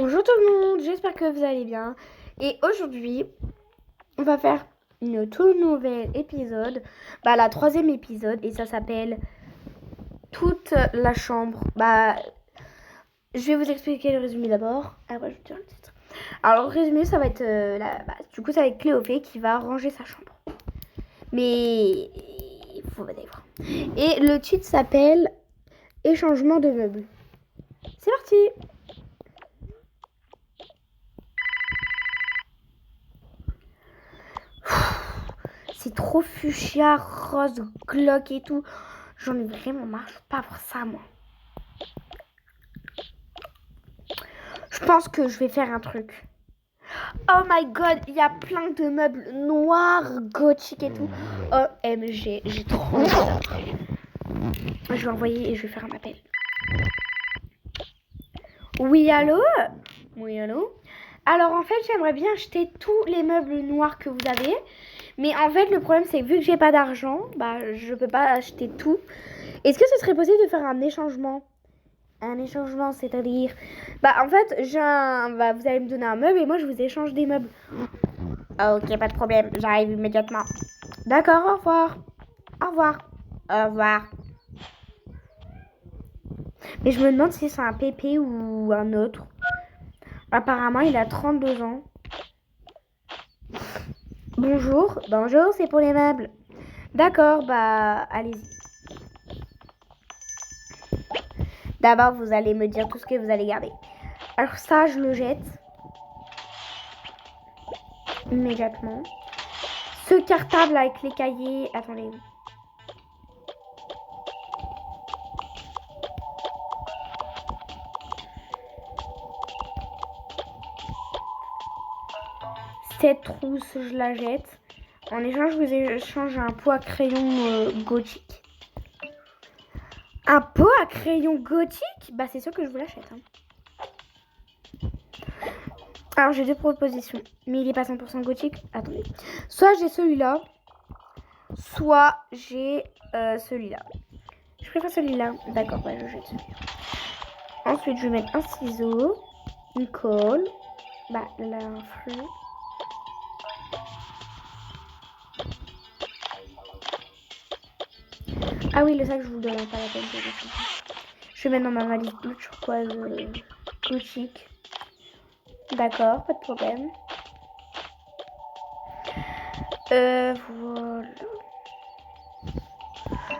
Bonjour tout le monde, j'espère que vous allez bien. Et aujourd'hui, on va faire une tout nouvel épisode, la 3e épisode, et ça s'appelle Toute la chambre. Je vais vous expliquer le résumé d'abord, après je vais dire le titre. Alors le résumé, ça va être, ça va être Cléopée qui va ranger sa chambre. Mais il faut aller voir. Et le titre s'appelle Échangement de meubles. C'est parti! C'est trop fuchsia, rose, glauque et tout. J'en ai vraiment marre, je peux pas avoir ça moi. Je pense que je vais faire un truc. Oh my god, il y a plein de meubles noirs, gothiques et tout. OMG, j'ai trop envie de ça. Je vais envoyer et je vais faire un appel. Oui, allô? Oui, allô? Alors en fait, j'aimerais bien acheter tous les meubles noirs que vous avez. Mais en fait, le problème, c'est que vu que j'ai pas d'argent, je peux pas acheter tout. Est-ce que ce serait possible de faire un échangement? Un échangement, c'est-à-dire... en fait, vous allez me donner un meuble et moi, je vous échange des meubles. Ok, pas de problème. J'arrive immédiatement. D'accord, au revoir. Au revoir. Au revoir. Mais je me demande si c'est un Pépé ou un autre. Apparemment, il a 32 ans. Bonjour. Bonjour, c'est pour les meubles. D'accord, allez-y. D'abord, vous allez me dire tout ce que vous allez garder. Alors ça, je le jette. Immédiatement. Ce cartable avec les cahiers... Attendez. Cette trousse, je la jette. En échange, je vous échange un pot à crayon gothique. Un pot à crayon gothique? C'est sûr que je vous l'achète. Alors, j'ai deux propositions. Mais il n'est pas 100% gothique. Attendez. Soit j'ai celui-là. Soit j'ai celui-là. Je préfère celui-là. D'accord, je jette celui-là. Ensuite, je vais mettre un ciseau. Une colle. Là, un fruit. Ah oui, le sac, je vous le donne, pas la peine de le changer. Je vais mettre dans ma valise bleue turquoise gothique. D'accord, pas de problème. Voilà.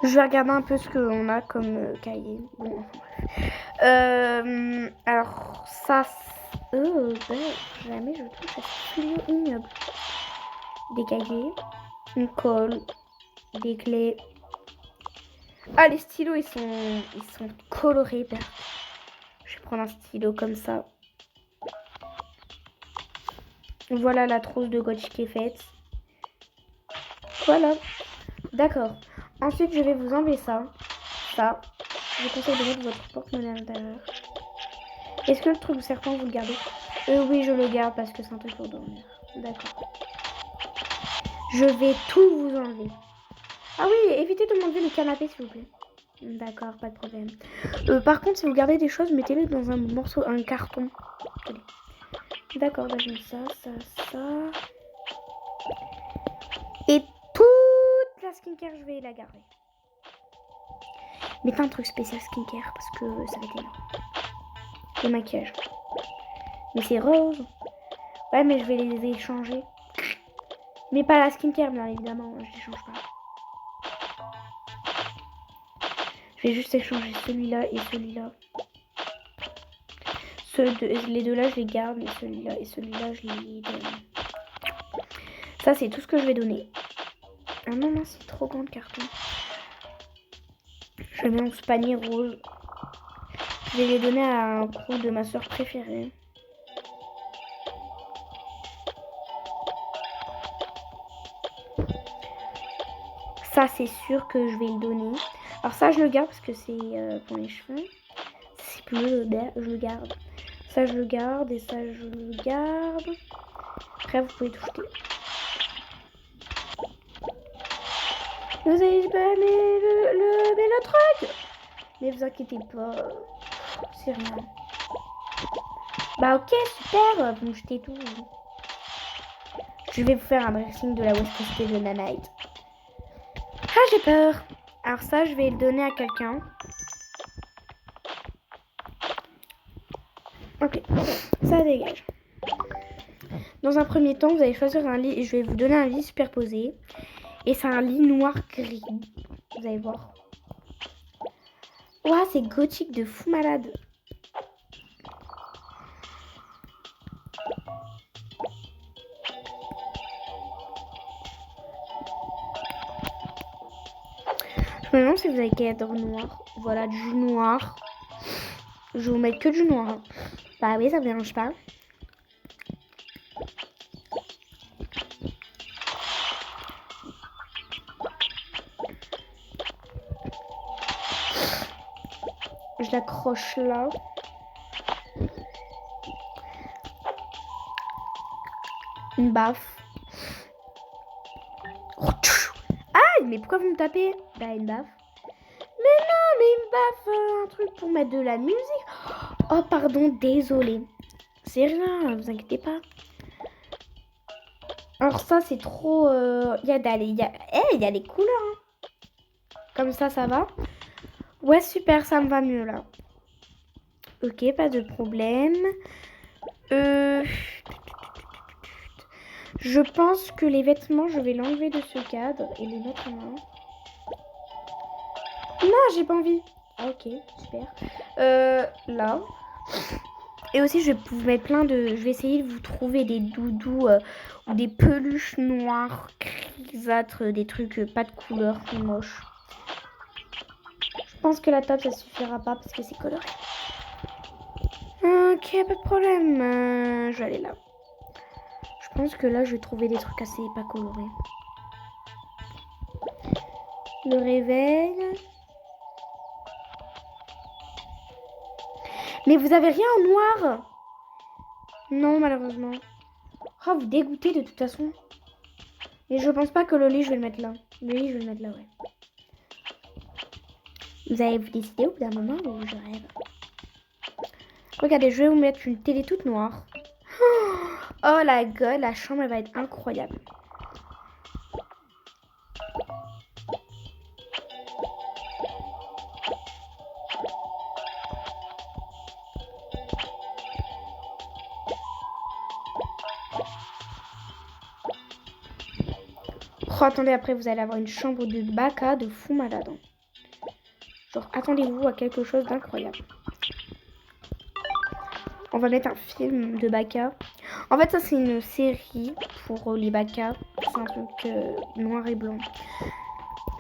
Je vais regarder un peu ce qu'on a comme cahier. Bon, alors, ça... jamais je touche à ce fléau ignoble. Des cahiers, une colle, des clés. Ah, les stylos, ils sont colorés. Je vais prendre un stylo comme ça. Voilà la trousse de gothique qui est faite. Voilà. D'accord. Ensuite, je vais vous enlever ça. Ça. Je vous conseille de mettre votre porte-monnaie à l'intérieur. Est-ce que le truc serpent, vous le gardez? Oui, je le garde parce que c'est un truc pour dormir. D'accord. Je vais tout vous enlever. Ah oui, évitez de m'enlever le canapé, s'il vous plaît. D'accord, pas de problème. Par contre, si vous gardez des choses, mettez-les dans un carton. D'accord, je mets ça. Et toute la skincare, je vais la garder. Mettez un truc spécial skincare parce que ça va être énorme. Le maquillage. Mais c'est rose. Ouais, mais je vais les échanger. Mais pas la skincare, bien évidemment. Je les change pas. Je vais juste échanger celui-là et celui-là. Les deux là, je les garde. Mais celui-là et celui-là, je les donne. Ça, c'est tout ce que je vais donner. Ah non, c'est trop grand le carton. Je mets dans ce panier rose. Je vais les donner à un crew de ma soeur préférée. Ça, c'est sûr que je vais le donner. Alors ça, je le garde parce que c'est pour les cheveux. C'est bleu, je le garde. Ça, je le garde et ça, je le garde. Après, vous pouvez tout jeter. Vous avez pas mais le truc. Mais vous inquiétez pas, c'est rien. Bah ok, super, vous me jetez tout. Je vais vous faire un dressing de la West Coast de Nanite. Ah, j'ai peur. Alors ça, je vais le donner à quelqu'un. Ok, ça dégage. Dans un premier temps, vous allez choisir un lit et je vais vous donner un lit superposé. Et c'est un lit noir-gris. Vous allez voir. Ouah, c'est gothique de fou malade. Je me demande si vous avez cadre noir. Voilà, du noir. Je vais vous mettre que du noir. Bah oui, ça me dérange pas. Je l'accroche là. Une baffe. Ah, mais pourquoi vous me tapez? Bah, une baffe. Mais non, mais une baffe, un truc pour mettre de la musique. Oh, pardon, désolé. C'est rien, vous inquiétez pas. Alors ça, c'est trop... Il y a les couleurs. Hein. Comme ça va. Ouais, super, ça me va mieux, là. Ok, pas de problème. Je pense que les vêtements, je vais l'enlever de ce cadre et les mettre en... Non, j'ai pas envie. Ah, ok, super. Là. Et aussi, je vais vous mettre plein de... Je vais essayer de vous trouver des doudous ou des peluches noires, grisâtres, des trucs pas de couleur, moches. Je pense que la table, ça suffira pas parce que c'est coloré. Ok, pas de problème. Je vais aller là. Je pense que là, je vais trouver des trucs assez pas colorés. Le réveil. Mais vous avez rien en noir? Non, malheureusement. Oh, vous dégoûtez de toute façon. Et je pense pas que le lit, je vais le mettre là. Le lit, je vais le mettre là, ouais. Vous allez vous décider au bout d'un moment ou je rêve? Regardez, je vais vous mettre une télé toute noire. Oh la gueule, la chambre, elle va être incroyable. Oh, attendez, après, vous allez avoir une chambre de baka de fou malade. Hein. Genre, attendez-vous à quelque chose d'incroyable. On va mettre un film de baka. En fait, ça, c'est une série pour les baka. C'est un truc noir et blanc.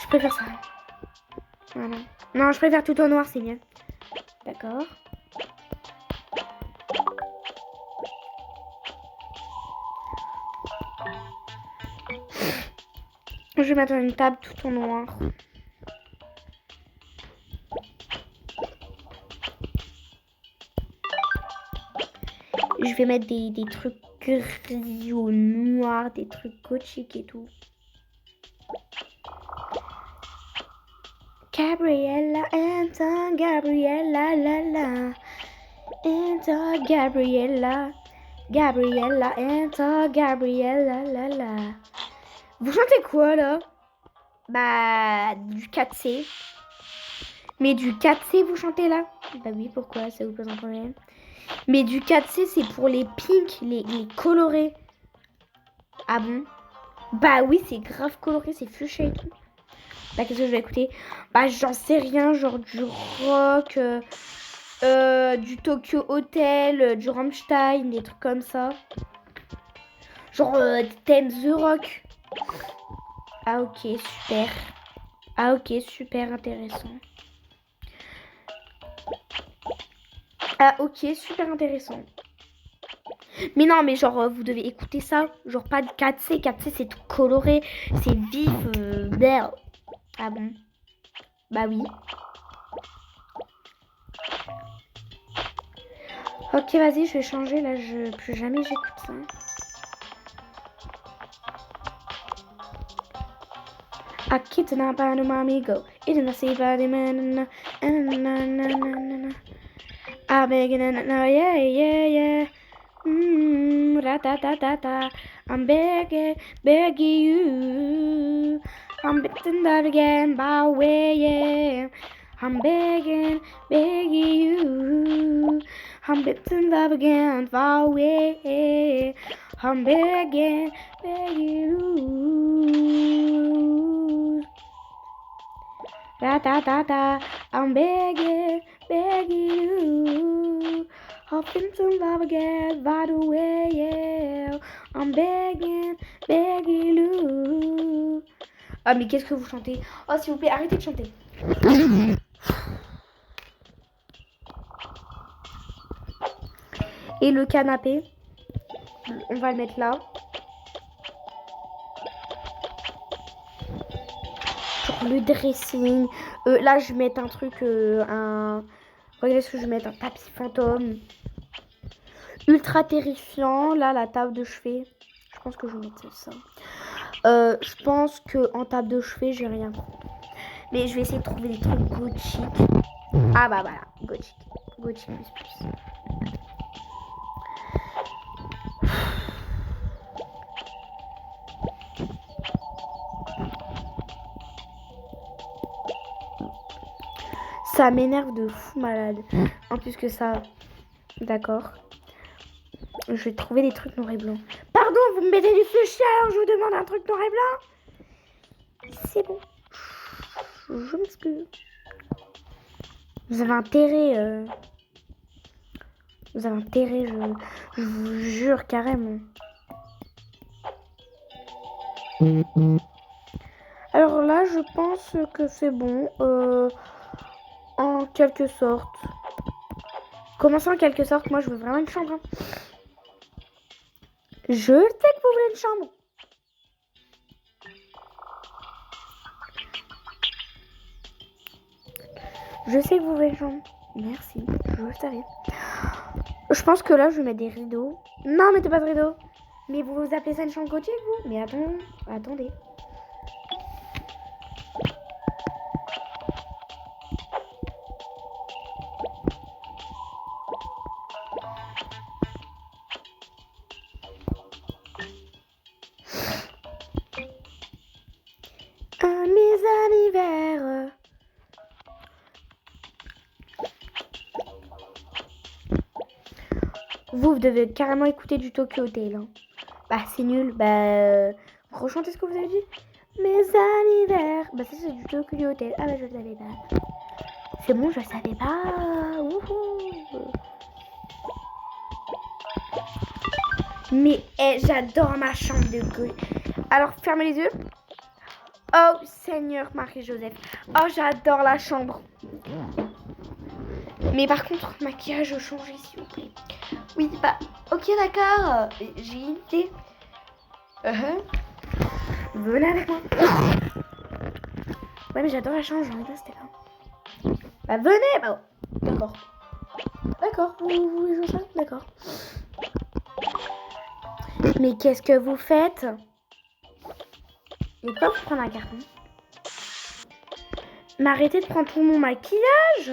Je préfère ça. Voilà. Non, je préfère tout en noir, c'est mieux. D'accord. Je vais mettre une table tout en noir. Je vais mettre des trucs gris ou noirs, des trucs gothiques et tout. Gabriella, Anton, Gabriella, la la. Anton, Gabriella. Gabriella, Anton, Gabriella, la la. Vous chantez quoi là? Bah, du 4C. Mais du 4C, vous chantez là? Bah oui, pourquoi? Ça vous pose un problème? Mais du 4C, c'est pour les pinks, les colorés. Ah bon? Bah oui, c'est grave coloré, c'est fuchsia et tout. Bah qu'est-ce que je vais écouter? Bah j'en sais rien, genre du rock, du Tokyo Hotel, du Rammstein, des trucs comme ça. Genre thème The Rock. Ah ok, super. Ah ok, super intéressant. Ah ok, super intéressant. Mais non, mais genre, vous devez écouter ça. Genre, pas de 4C. 4C, c'est tout coloré. C'est vif. Merde. Ah bon? Bah oui. Ok, vas-y, je vais changer. Là, plus jamais j'écoute ça. A kid na banu mamigo. It na see body man. I'm begging and no, yeah, yeah, yeah. Ra-ta-ta-ta-ta. I'm begging, begging you. I'm begging that again, by way, yeah. I'm begging, begging you. I'm begging love again, by way. I'm begging, begging you. Da-da-da-da. I'm begging, begging you. Hoping to love again, by the way, yeah. I'm begging, begging you. Ah, mais qu'est-ce que vous chantez? Oh, s'il vous plaît, arrêtez de chanter. Et le canapé, on va le mettre là. Genre le dressing. Là, je vais mettre un truc, regardez ce que je vais mettre, un tapis fantôme. Ultra terrifiant. Là, la table de chevet. Je pense que je vais mettre ça. Je pense qu'en table de chevet, j'ai rien prendre. Mais je vais essayer de trouver des trucs gothiques. Ah bah voilà, gothique. Gothique plus. Ça m'énerve de fou malade. En plus que ça, d'accord. Je vais trouver des trucs noir et blanc. Pardon, vous me mettez du feu chien, je vous demande un truc noir et blanc. C'est bon. Je m'excuse. Vous avez intérêt. Vous avez intérêt, je vous jure carrément. Alors là, je pense que c'est bon. En quelque sorte. Comment ça en quelque sorte? Moi, je veux vraiment une chambre. Hein. Je sais que vous voulez une chambre. Je sais que vous voulez une chambre. Merci, je le savais. Je pense que là, je vais mettre des rideaux. Non, mettez pas de rideaux. Mais vous appelez ça une chambre gothique, vous? Mais attendez. À mes anniversaires. Vous devez carrément écouter du Tokyo Hotel. Hein. Bah, c'est nul. Bah, rechantez ce que vous avez dit. Mes anniversaires. Bah, ça, c'est du Tokyo Hotel. Ah, bah, je le savais pas. C'est bon, je le savais pas. Wouhou. Mais j'adore ma chambre de goût. Alors, fermez les yeux. Oh, Seigneur Marie-Joseph. Oh, j'adore la chambre. Mais par contre, maquillage changé, s'il vous plaît. Oui, bah, ok, d'accord. J'ai une idée. Venez avec moi. Ouais, mais j'adore la chambre, j'ai envie de rester là. Bah, venez, bah, d'accord. D'accord, vous voulez jouer ça? D'accord. Mais qu'est-ce que vous faites? Et pourquoi vous prenez un carton? Mais arrêtez de prendre tout mon maquillage.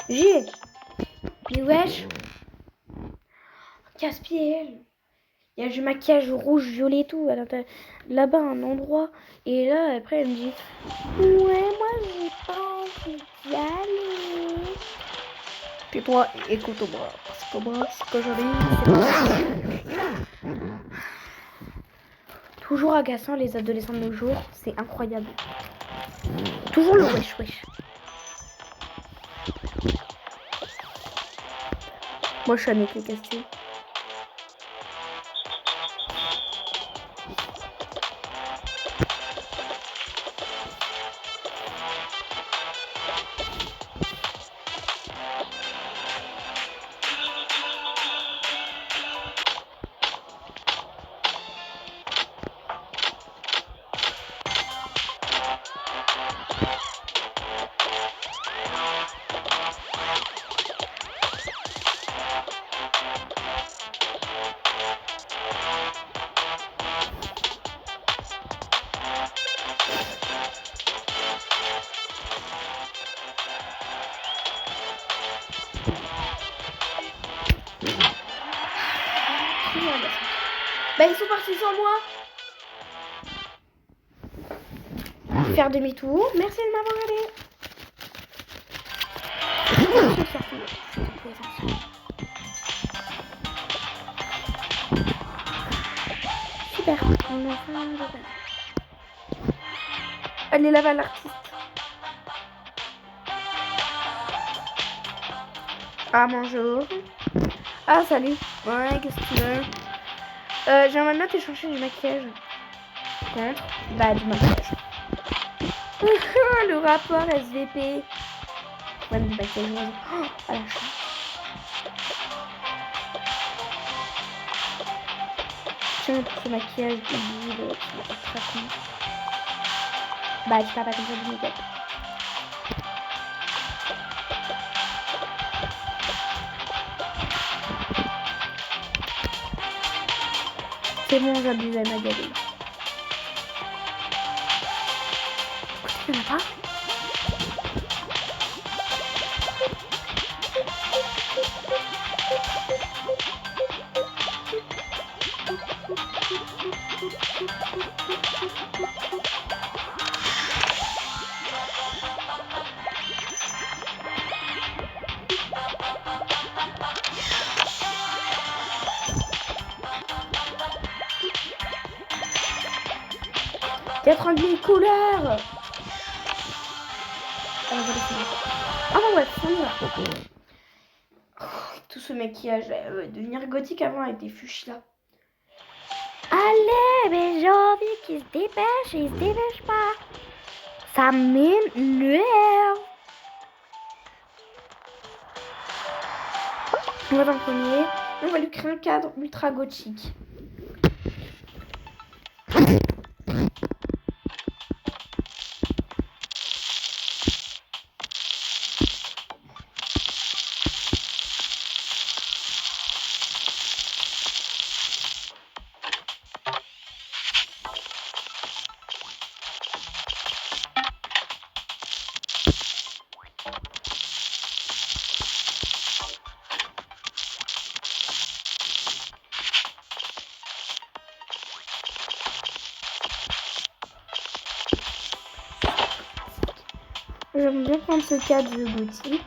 J'y ai. Mais wesh. Casse-pied. Il y a du maquillage rouge, violet et tout. Là-bas, un endroit. Et là, après, elle me dit ouais, moi, j'ai pas envie d'y aller. Puis toi, écoute-moi. Parce que moi, ce que j'en ai, c'est toujours agaçant, les adolescents de nos jours. C'est incroyable. Toujours le wesh. Moi, je suis avec les casting. Bah ils sont partis sans moi. Faire demi-tour. Merci de m'avoir aidé. Super. Allez là-bas l'artiste. Ah bonjour. Ah salut. Ouais, qu'est-ce que tu veux? J'aimerais bien t'échanger du maquillage. Contre? Bah du maquillage. Le rapport SVP. Ouais, du maquillage. Oh, à la chance. Tiens, pour ce maquillage, il est très con. Bah, je parle pas comme ça du make-up. C'est bon, j'abuse à ma galerie. Il y en a pas? Il y a 30 000 couleurs. Ah bon, bref, on y va. Tout ce maquillage, devenir gothique avant avec des fuchsias. Allez, mais j'ai envie qu'il se dépêche et il se dépêche pas. Ça m'énerve. On va dans le premier. On va lui créer un cadre ultra gothique. J'aime bien prendre ce cadre gothique.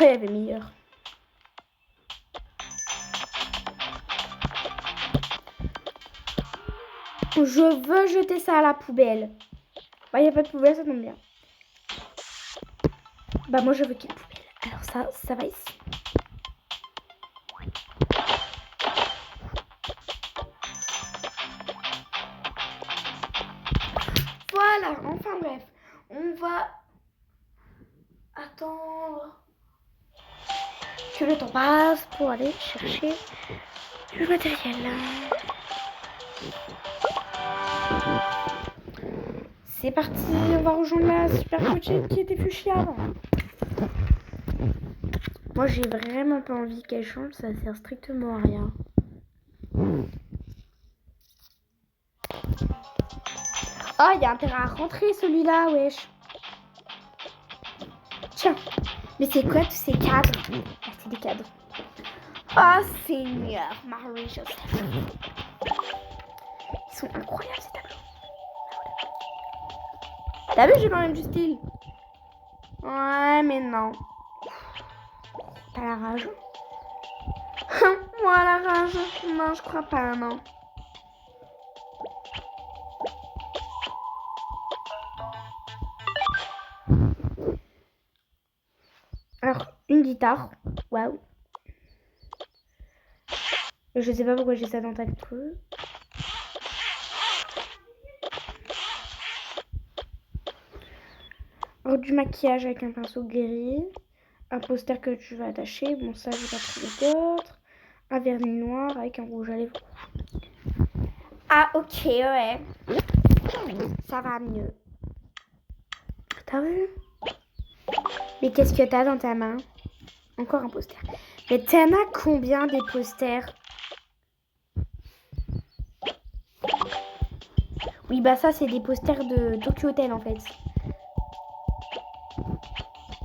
Oh, il y avait meilleur. Je veux jeter ça à la poubelle. Bah, il n'y a pas de poubelle, ça tombe bien. Bah, moi, je veux qu'il y ait une poubelle. Alors, ça va ici. Voilà, enfin bref. On va attendre que le temps passe pour aller chercher du matériel. C'est parti, on va rejoindre la super coachée qui était fuchsia avant. Moi j'ai vraiment pas envie qu'elle change, ça sert strictement à rien. Oh, il y a intérêt à rentrer celui-là, wesh. Tiens, mais c'est quoi tous ces cadres? Ah, c'est des cadres. Oh Seigneur, Marie-Joseph. Ils sont incroyables ces tableaux. T'as vu, j'ai quand même du style. Ouais, mais non. T'as la rage? Moi, la rage? Non, je crois pas, non. Alors, une guitare. Waouh. Je sais pas pourquoi j'ai ça dans ta creux. Alors, du maquillage avec un pinceau gris. Un poster que tu vas attacher. Bon, ça, j'ai pas trouvé d'autre. Un vernis noir avec un rouge à lèvres. Ah, ok, ouais. Ça va mieux. T'as vu? Mais qu'est-ce que t'as dans ta main? Encore un poster. Mais t'en as combien des posters? Oui, bah ça, c'est des posters de Tokyo Hotel, en fait.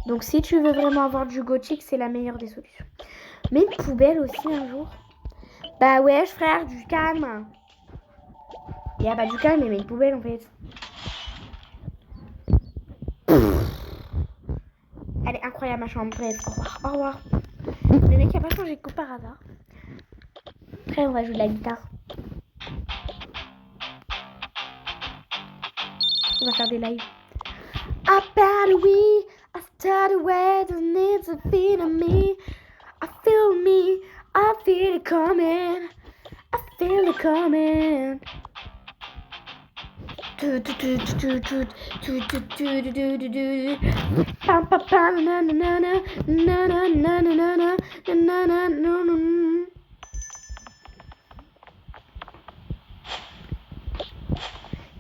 Donc, si tu veux vraiment avoir du gothique, c'est la meilleure des solutions. Mais une poubelle aussi, un jour. Bah ouais, frère, du calme. Il y a pas du calme, mais une poubelle, en fait. Elle est incroyable, ma chambre. Bref, au revoir. Au revoir. Le mec a pas changé de coupe par hasard. Après, on va jouer de la guitare. On va faire des lives. I better we, I started where the needs a feel of me. I feel it coming. I feel it coming.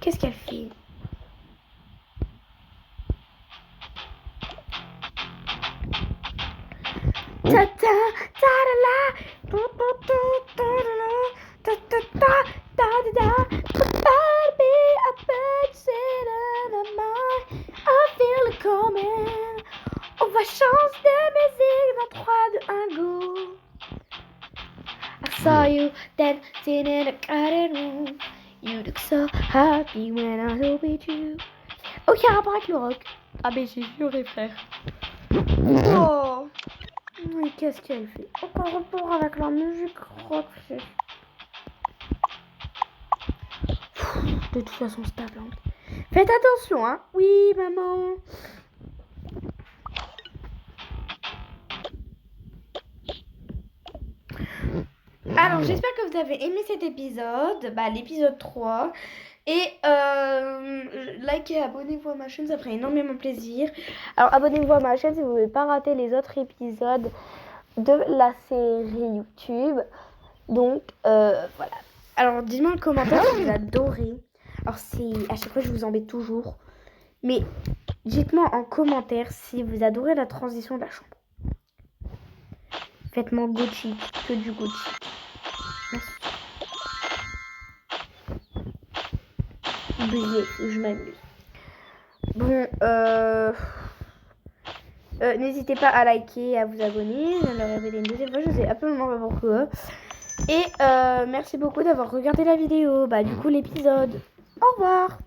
Qu'est-ce qu'elle fait? Ta ta ta da la, ta ta ta ta da la, ta ta ta ta da da. Baby, I bet c'est la main. I feel it coming. On va changer de musique dans 3, 2, 1, go. I saw you dancing in a crowded room. You look so happy when I was with you. Aucun rapport avec le rock. Ah ben j'ai juré, frère. Oh. Mais qu'est-ce qu'elle fait? Aucun rapport avec la musique rock. De toute façon, c'est ta plante. Faites attention, hein. Oui, maman. Alors, j'espère que vous avez aimé cet épisode, l'épisode 3. Et likez et abonnez-vous à ma chaîne, ça ferait énormément plaisir. Alors, abonnez-vous à ma chaîne si vous ne voulez pas rater les autres épisodes de la série YouTube. Donc, voilà. Alors, dites-moi en commentaire si vous adorez. Alors, à chaque fois, je vous embête toujours. Mais dites-moi en commentaire si vous adorez la transition de la chambre. Faites-moi gothique, que du gothique. Oubliez, je m'amuse. Bon, n'hésitez pas à liker et à vous abonner. Je viens de le répéter une deuxième fois, je sais absolument pas pourquoi. Et merci beaucoup d'avoir regardé la vidéo. Du coup, l'épisode. Au revoir.